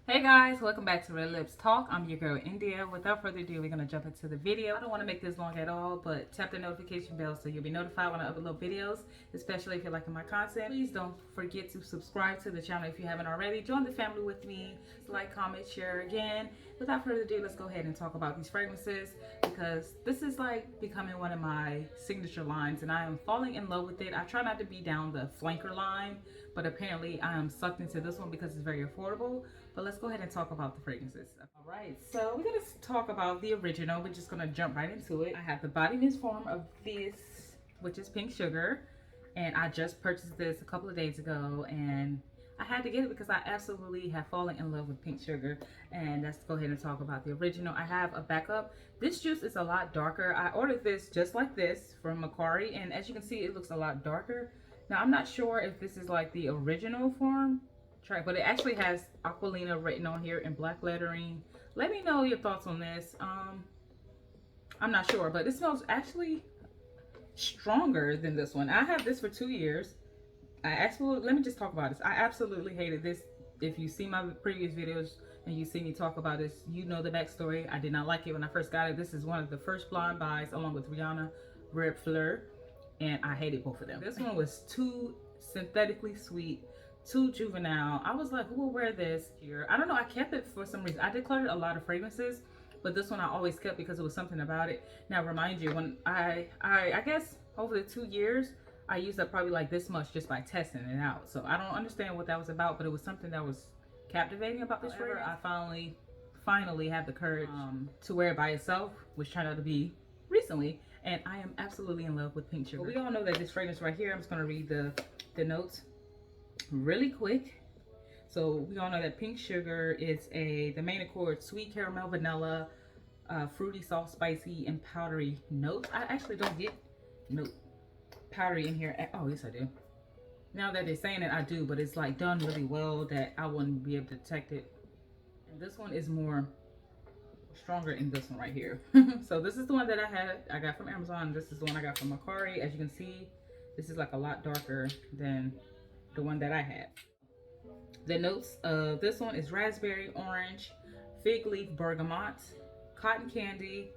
Hey guys, welcome back to Red Lips Talk. I'm your girl India. Without further ado, we're gonna jump into the video. I don't want to make this long at all, but tap the notification bell so you'll be notified when I upload videos, especially if you're liking my content. Please don't forget to subscribe to the channel if you haven't already. Join the family with me. Like, comment, share again. Without further ado, let's go ahead and talk about these fragrances because this is like becoming one of my signature lines and I am falling in love with it. I try not to be down the flanker line, but apparently I am sucked into this one because it's very affordable. But let's go ahead and talk about the fragrances. All right, so we're gonna talk about the original. We're just gonna jump right into it. I have the body mist form of this, which is Pink Sugar, and I just purchased this a couple of days ago, and I had to get it because I absolutely have fallen in love with Pink Sugar. And let's go ahead and talk about the original. I have a backup. This juice is a lot darker. I ordered this just like this from Macari, and as you can see, it looks a lot darker. Now, I'm not sure if this is like the original form, but it actually has Aquolina written on here in black lettering. Let me know your thoughts on this. I'm not sure, but it smells actually stronger than this one. I have this for 2 years. Let me just talk about this. I absolutely hated this. If you see my previous videos and you see me talk about this, you know the backstory. I did not like it when I first got it. This is one of the first blind buys along with Rihanna Red Fleur, and I hated both of them. This one was too synthetically sweet, too juvenile. I was like, who will wear this here? I don't know. I kept it for some reason. I decluttered a lot of fragrances, but this one I always kept because it was something about it. Now, remind you, when I guess over the 2 years, I used up probably like this much just by testing it out. So I don't understand what that was about, but it was something that was captivating about this fragrance. I finally have the courage to wear it by itself, which turned out to be recently, and I am absolutely in love with Pink Sugar. But we all know that this fragrance right here, I'm just going to read the notes really quick. So we all know that Pink Sugar is the main accord, sweet caramel, vanilla, fruity, soft, spicy, and powdery notes. I actually don't get note powdery in here. Oh, yes I do. Now that they're saying it, I do, but it's like done really well that I wouldn't be able to detect it. And this one is more stronger in this one right here. So this is the one that I got from Amazon. This is the one I got from Macari. As you can see, this is like a lot darker than the one that I had. The notes of this one is raspberry, orange, fig leaf, bergamot, cotton candy,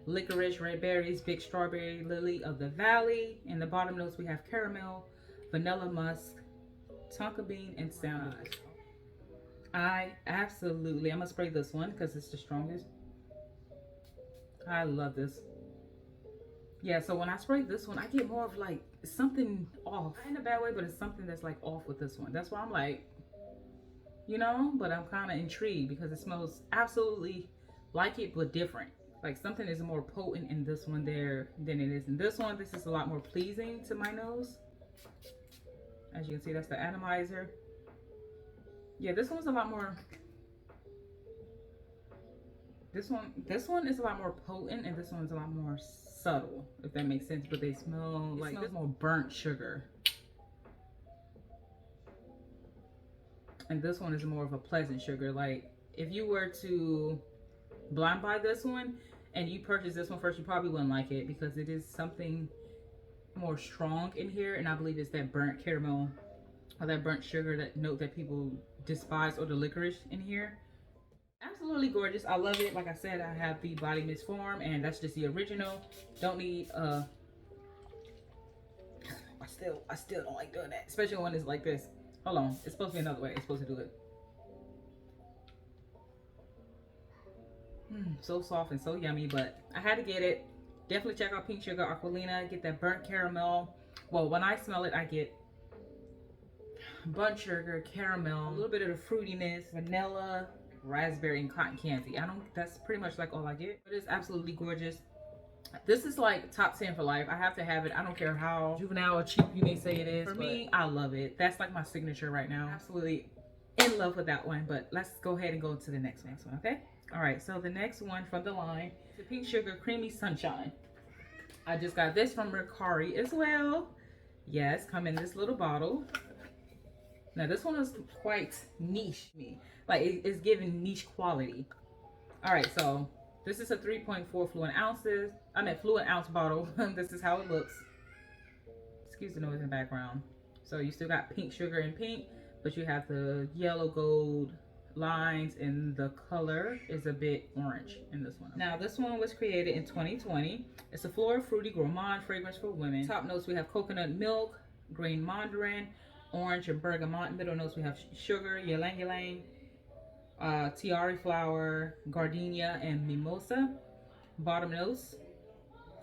licorice, red berries, big strawberry, lily of the valley. In the bottom notes, we have caramel, vanilla musk, tonka bean, and sandalwood. I'm gonna spray this one because it's the strongest. I love this. Yeah, so when I spray this one, I get more of like something off. Not in a bad way, but it's something that's like off with this one. That's why I'm like, you know, but I'm kind of intrigued because it smells absolutely like it, but different. Like something is more potent in this one there than it is in this one. This is a lot more pleasing to my nose. As you can see, that's the atomizer. Yeah, this one's a lot more. This one is a lot more potent, and this one's a lot more subtle, if that makes sense. But they smell like this more burnt sugar. And this one is more of a pleasant sugar. Like if you were to blind buy this one and you purchase this one first, you probably wouldn't like it because it is something more strong in here, and I believe it's that burnt caramel or that burnt sugar, that note that people despise, or the licorice in here. Absolutely gorgeous. I love it. Like I said, I have the body mist form, and that's just the original. Don't need I still don't like doing that, especially when it's like this. Hold on, it's supposed to be another way. It's supposed to do it. So soft and so yummy, but I had to get it. Definitely check out Pink Sugar Aquolina. Get that burnt caramel. Well, when I smell it, I get burnt sugar, caramel, a little bit of the fruitiness, vanilla, raspberry, and cotton candy. That's pretty much like all I get. But it's absolutely gorgeous. This is like top 10 for life. I have to have it. I don't care how juvenile or cheap you may say it is. For me, I love it. That's like my signature right now. Absolutely in love with that one. But let's go ahead and go to the next one, okay? All right, so the next one from the line is the Pink Sugar Creamy Sunshine. I just got this from Macari as well. Yes, come in this little bottle. Now this one is quite niche me. Like it's giving niche quality. All right, so this is a 3.4 fluid ounces. Fluid ounce bottle. This is how it looks. Excuse the noise in the background. So you still got Pink Sugar in pink, but you have the yellow gold lines, and the color is a bit orange in this one. Now this one was created in 2020. It's a floral fruity gourmand fragrance for women. Top notes we have coconut milk, green mandarin, orange and bergamot. Middle notes we have sugar, ylang ylang, tiare flower, gardenia, and mimosa. Bottom notes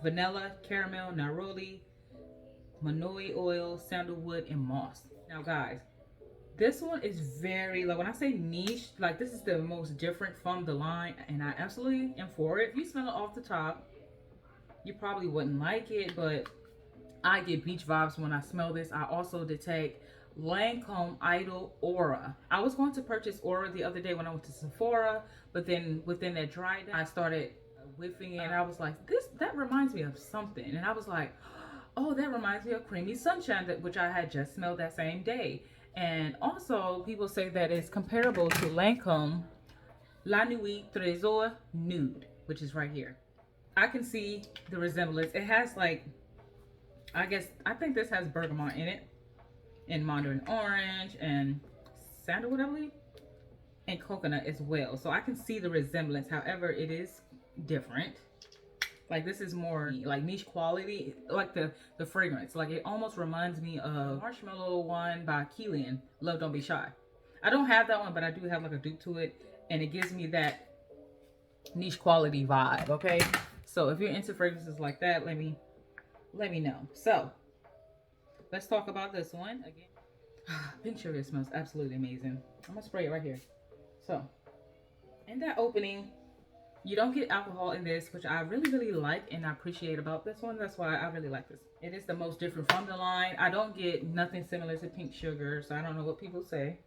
vanilla, caramel, neroli, manoi oil, sandalwood, and moss. Now guys, this one is very, like when I say niche, like this is the most different from the line, and I absolutely am for it. If you smell it off the top, you probably wouldn't like it, but I get beach vibes when I smell this. I also detect Lancome Idol Aura. I was going to purchase Aura the other day when I went to Sephora, but then within that dry down, I started whiffing it, and I was like, that reminds me of something. And I was like, oh, that reminds me of Creamy Sunshine, which I had just smelled that same day. And also, people say that it's comparable to Lancome La Nuit Trésor Nude, which is right here. I can see the resemblance. It has like, I think this has bergamot in it, and mandarin orange, and sandalwood, I believe, and coconut as well. So I can see the resemblance. However, it is different. Like this is more like niche quality, like the fragrance. Like it almost reminds me of Marshmallow one by Keelan, Love Don't Be Shy. I don't have that one, but I do have like a dupe to it, and it gives me that niche quality vibe. Okay, so if you're into fragrances like that, let me know. So let's talk about this one again. Pink Sugar smells absolutely amazing. I'm gonna spray it right here. So in that opening, you don't get alcohol in this, which I really like and I appreciate about this one. That's why I really like this. It is the most different from the line. I don't get nothing similar to Pink Sugar, so I don't know what people say.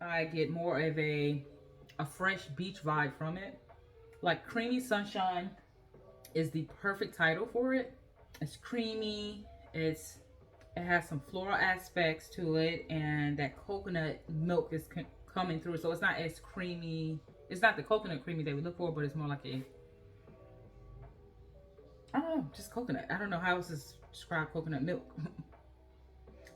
I get more of a fresh beach vibe from it. Like Creamy Sunshine is the perfect title for it. It's creamy, it has some floral aspects to it, and that coconut milk is coming through, so it's not as creamy. It's not the coconut creamy that we look for, but it's more like a, I don't know, just coconut. I don't know how else to describe coconut milk.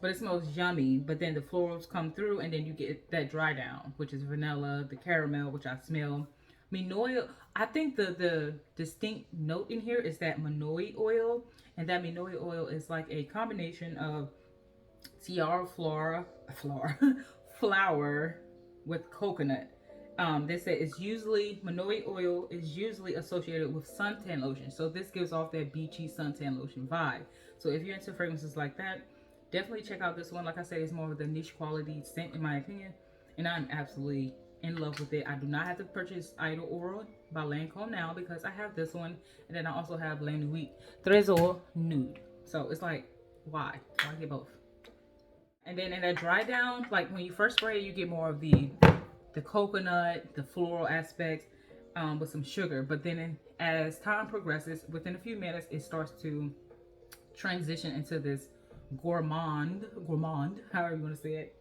But it smells yummy, but then the florals come through, and then you get that dry down, which is vanilla, the caramel, which I smell. Manoi, I think the distinct note in here is that manoi oil, and that manoi oil is like a combination of tiare flower with coconut. They say it's usually, manoi oil is usually associated with suntan lotion. So this gives off that beachy suntan lotion vibe. So if you're into fragrances like that, definitely check out this one. Like I said, it's more of the niche quality scent in my opinion. And I'm absolutely in love with it. I do not have to purchase Idol Aura by Lancome now because I have this one. And then I also have La Nuit Trésor Nude. So it's like, why get both? And then in that dry down, like when you first spray it, you get more of the coconut, the floral aspects, with some sugar. But then as time progresses, within a few minutes, it starts to transition into this gourmand, however you want to say it,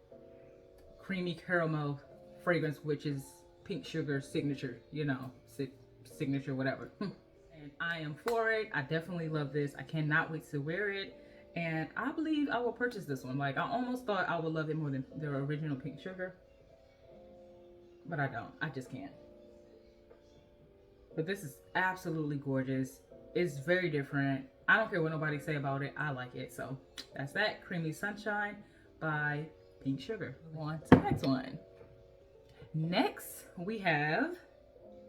creamy caramel fragrance, which is Pink Sugar's signature, you know, signature, whatever. And I am for it. I definitely love this. I cannot wait to wear it. And I believe I will purchase this one. Like, I almost thought I would love it more than the original Pink Sugar. But I don't. I just can't. But this is absolutely gorgeous. It's very different. I don't care what nobody say about it. I like it. So that's that. Creamy Sunshine by Pink Sugar. On to the next one. Next, we have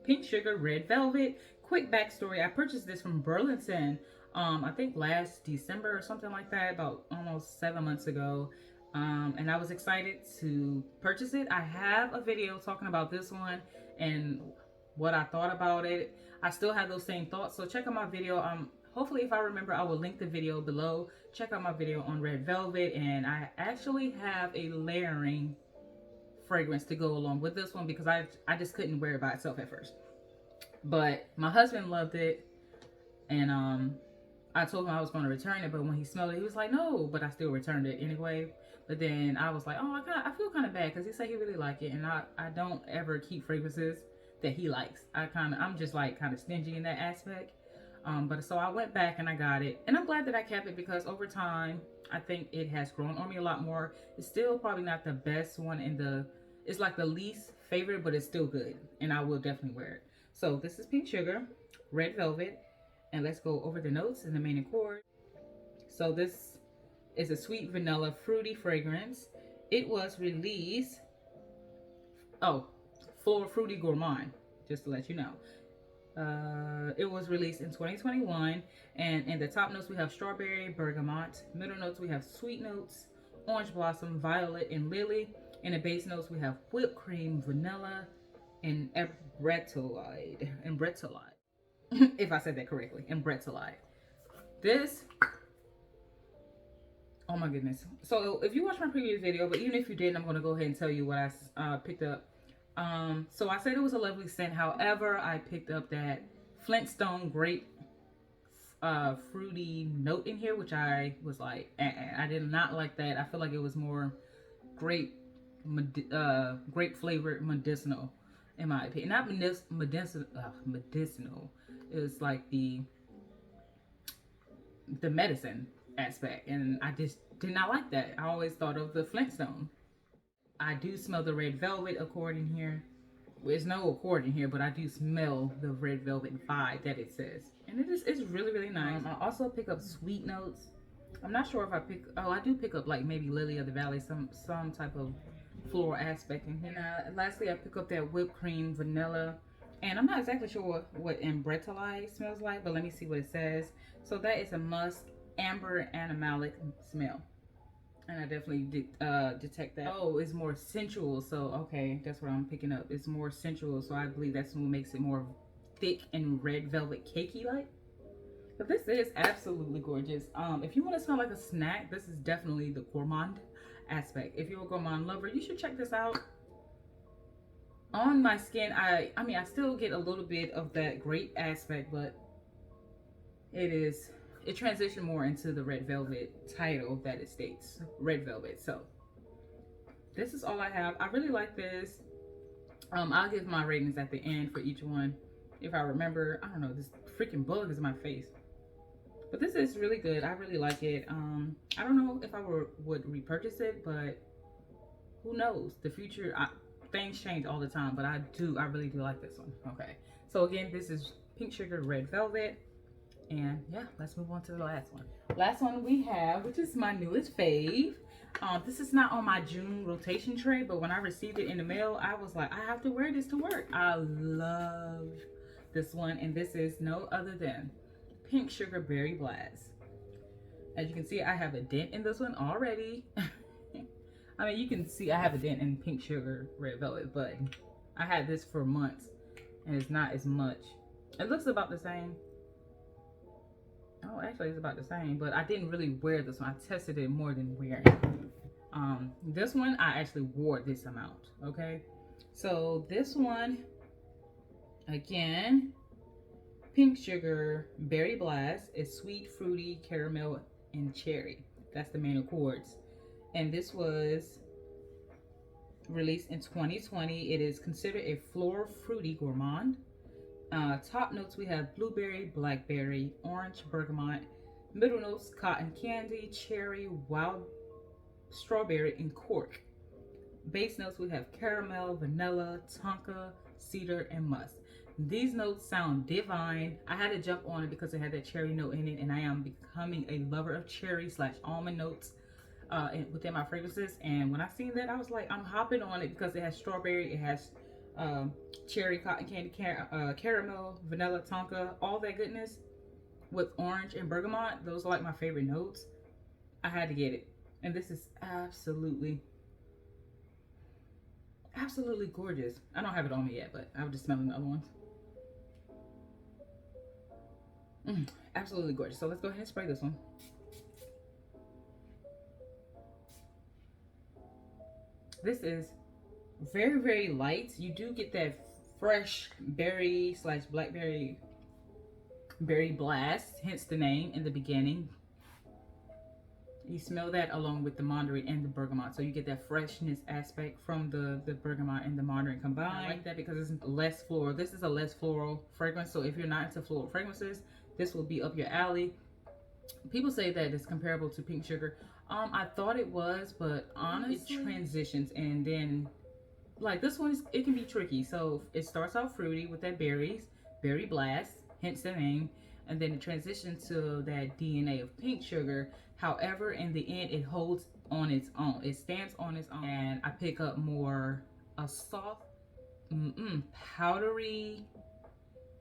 Pink Sugar Red Velvet. Quick backstory. I purchased this from Burlington, I think last December or something like that, about almost 7 months ago. And I was excited to purchase it. I have a video talking about this one and what I thought about it. I still have those same thoughts, so check out my video. Hopefully if I remember, I will link the video below. Check out my video on Red Velvet, and I actually have a layering fragrance to go along with this one because I just couldn't wear it by itself at first. But my husband loved it, and I told him I was going to return it, but when he smelled it, he was like, no, but I still returned it anyway. But then I was like, oh, I feel kind of bad because he said he really liked it, and I don't ever keep fragrances that he likes. I'm just like kind of stingy in that aspect. But so I went back and I got it, and I'm glad that I kept it because over time I think it has grown on me a lot more. It's still probably not the best one it's like the least favorite, but it's still good, and I will definitely wear it. So this is Pink Sugar, Red Velvet, and let's go over the notes and the main accord. So this is a sweet vanilla fruity fragrance. It was released, oh, for Fruity Gourmand, just to let you know. It was released in 2021, and in the top notes we have strawberry, bergamot. Middle notes we have sweet notes, orange blossom, violet, and lily. In the base notes we have whipped cream, vanilla, and embretolide. If I said that correctly, embretolide. This, oh my goodness. So if you watched my previous video, but even if you didn't, I'm gonna go ahead and tell you what I picked up. So I said it was a lovely scent. However, I picked up that Flintstone grape fruity note in here, which I was like, I did not like that. I feel like it was more grape flavored medicinal, in my opinion. Not medicinal. It was like the medicine aspect, and I just did not like that. I always thought of the Flintstone. I do smell the red velvet accord in here. There's no accord in here, but I do smell the red velvet vibe that it says. And it's really, really nice. I also pick up sweet notes. I'm not sure if I I do pick up like maybe Lily of the Valley, some type of floral aspect in here. And lastly, I pick up that whipped cream vanilla. And I'm not exactly sure what embretolide smells like, but let me see what it says. So that is a musk, amber, animalic smell. And I definitely detect that. Oh, it's more sensual. So, okay, that's what I'm picking up. It's more sensual. So I believe that's what makes it more thick and red velvet cakey like. But this is absolutely gorgeous. If you want to smell like a snack, this is definitely the gourmand aspect. If you're a gourmand lover, you should check this out. On my skin, I mean, I still get a little bit of that grape aspect, but it transitioned more into the red velvet title that it states, red velvet. So this is all I have. I really like this. I'll give my ratings at the end for each one if I remember. I don't know, this freaking bug is in my face, but this is really good. I really like it. I don't know if I would repurchase it, but who knows, the future, things change all the time, but I really do like this one. Okay, so again, this is Pink Sugar Red Velvet. And yeah, let's move on to the last one. Last one we have, which is my newest fave. This is not on my June rotation tray, but when I received it in the mail, I was like, I have to wear this to work. I love this one, and this is no other than Pink Sugar Berry Blast. As you can see, I have a dent in this one already. I mean, you can see I have a dent in Pink Sugar Red Velvet, but I had this for months, and it's not as much. It looks about the same. Oh, actually, it's about the same, but I didn't really wear this one. I tested it more than wearing it. This one, I actually wore this amount, okay? So this one, again, Pink Sugar Berry Blast is sweet, fruity, caramel, and cherry. That's the main accords. And this was released in 2020. It is considered a floral fruity gourmand. Top notes we have blueberry, blackberry, orange, bergamot. Middle notes cotton candy, cherry, wild strawberry, and cork. Base notes we have caramel, vanilla, tonka, cedar, and musk. These notes sound divine. I had to jump on it because it had that cherry note in it, and I am becoming a lover of cherry / almond notes within my fragrances. And when I seen that, I was like, I'm hopping on it because it has strawberry, it has cherry, cotton candy, caramel, vanilla, tonka, all that goodness with orange and bergamot. Those are like my favorite notes. I had to get it, and this is absolutely gorgeous. I don't have it on me yet, but I was just smelling the other ones. Absolutely gorgeous. So let's go ahead and spray this one. This is very, very light. You do get that fresh berry / blackberry berry blast, hence the name in the beginning. You smell that along with the mandarin and the bergamot, so you get that freshness aspect from the bergamot and the mandarin combined. I like that because it's less floral. This is a less floral fragrance, so if you're not into floral fragrances, this will be up your alley. People say that it's comparable to Pink Sugar. I thought it was, but honestly, it transitions, and then like this one, it can be tricky. So it starts out fruity with that berry blast, hence the name, and then it transitions to that DNA of pink sugar. However, in the end, it holds on its own. It stands on its own, and I pick up more a soft, powdery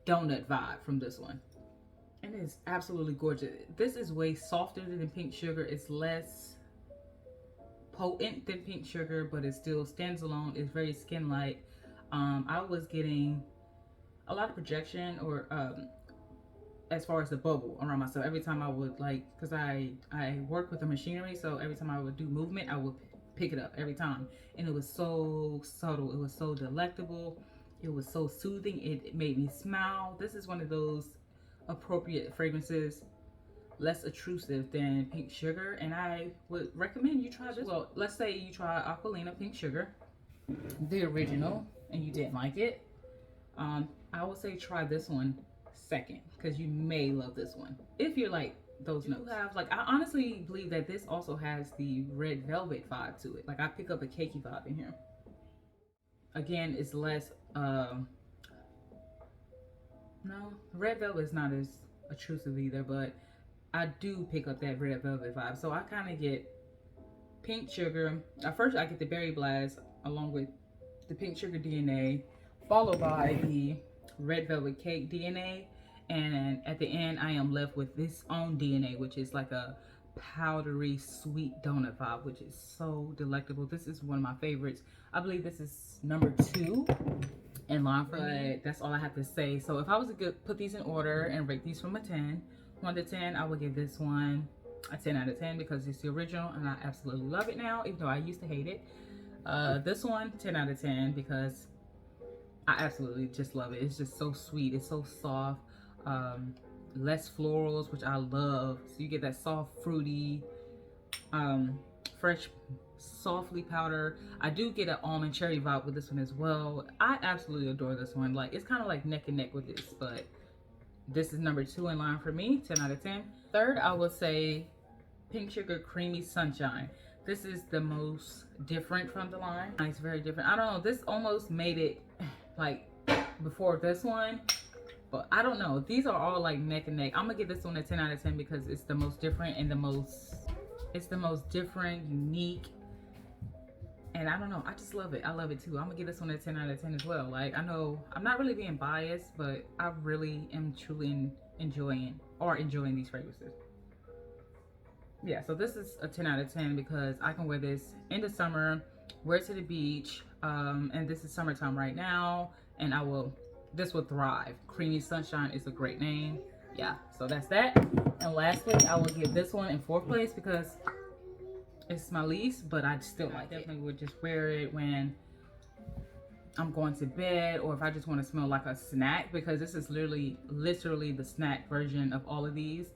donut vibe from this one. And it's absolutely gorgeous. This is way softer than pink sugar. It's less potent than pink sugar, but it still stands alone. It's very skin light. I was getting a lot of projection, or as far as the bubble around myself every time I would, like, because I work with the machinery, so every time I would do movement, I would pick it up every time, and it was so subtle, it was so delectable, it was so soothing, it made me smile. This is one of those appropriate fragrances, less intrusive than pink sugar, and I would recommend you try this. Well, let's say you try Aquolina Pink Sugar, the original, and you didn't like it. I would say try this one second, because you may love this one if you like those notes. I honestly believe that this also has the red velvet vibe to it. Like, I pick up a cakey vibe in here. Again, it's less no, red velvet is not as intrusive either, but I do pick up that red velvet vibe. So I kind of get pink sugar. At first I get the berry blast along with the pink sugar DNA, followed by the red velvet cake DNA, and at the end I am left with this own DNA, which is like a powdery sweet donut vibe, which is so delectable. This is one of my favorites. I believe this is number 2 in line for me. But that's all I have to say. So if I was to put these in order and rate these from a 10, 1 to 10, I would give this one a 10 out of 10 because it's the original and I absolutely love it now, even though I used to hate it. This one, 10 out of 10 because I absolutely just love it. It's just so sweet, it's so soft, less florals, which I love. So you get that soft, fruity, fresh, softly powder. I do get an almond cherry vibe with this one as well. I absolutely adore this one. Like, it's kind of like neck and neck with this, but this is number 2 in line for me, 10 out of 10. Third, I would say Pink Sugar Creamy Sunshine. This is the most different from the line. It's very different. I don't know, this almost made it like before this one, but I don't know. These are all like neck and neck. I'm gonna give this one a 10 out of 10 because it's the most different and it's the most different, unique, and I don't know, I just love it. I love it too. I'm gonna give this one a 10 out of 10 as well. Like, I know I'm not really being biased, but I really am truly enjoying these fragrances. Yeah, so this is a 10 out of 10 because I can wear this in the summer, wear it to the beach, and this is summertime right now, and this will thrive. Creamy Sunshine is a great name. Yeah, so that's that. And lastly, I will give this one in 4th place because it's my least, but I still like it. I definitely would just wear it when I'm going to bed, or if I just want to smell like a snack, because this is literally the snack version of all of these.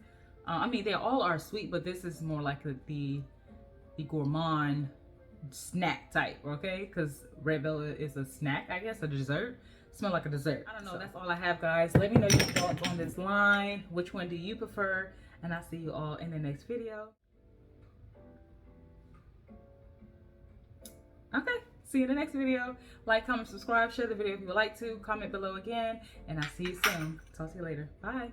I mean, they all are sweet, but this is more like the gourmand snack type, okay? Because red velvet is a snack, I guess, a dessert. Smell like a dessert. I don't know, that's all I have, guys. Let me know your thoughts on this line. Which one do you prefer? And I'll see you all in the next video. Okay, see you in the next video. Like, comment, subscribe, share the video if you would like to. Comment below again, and I'll see you soon. Talk to you later. Bye.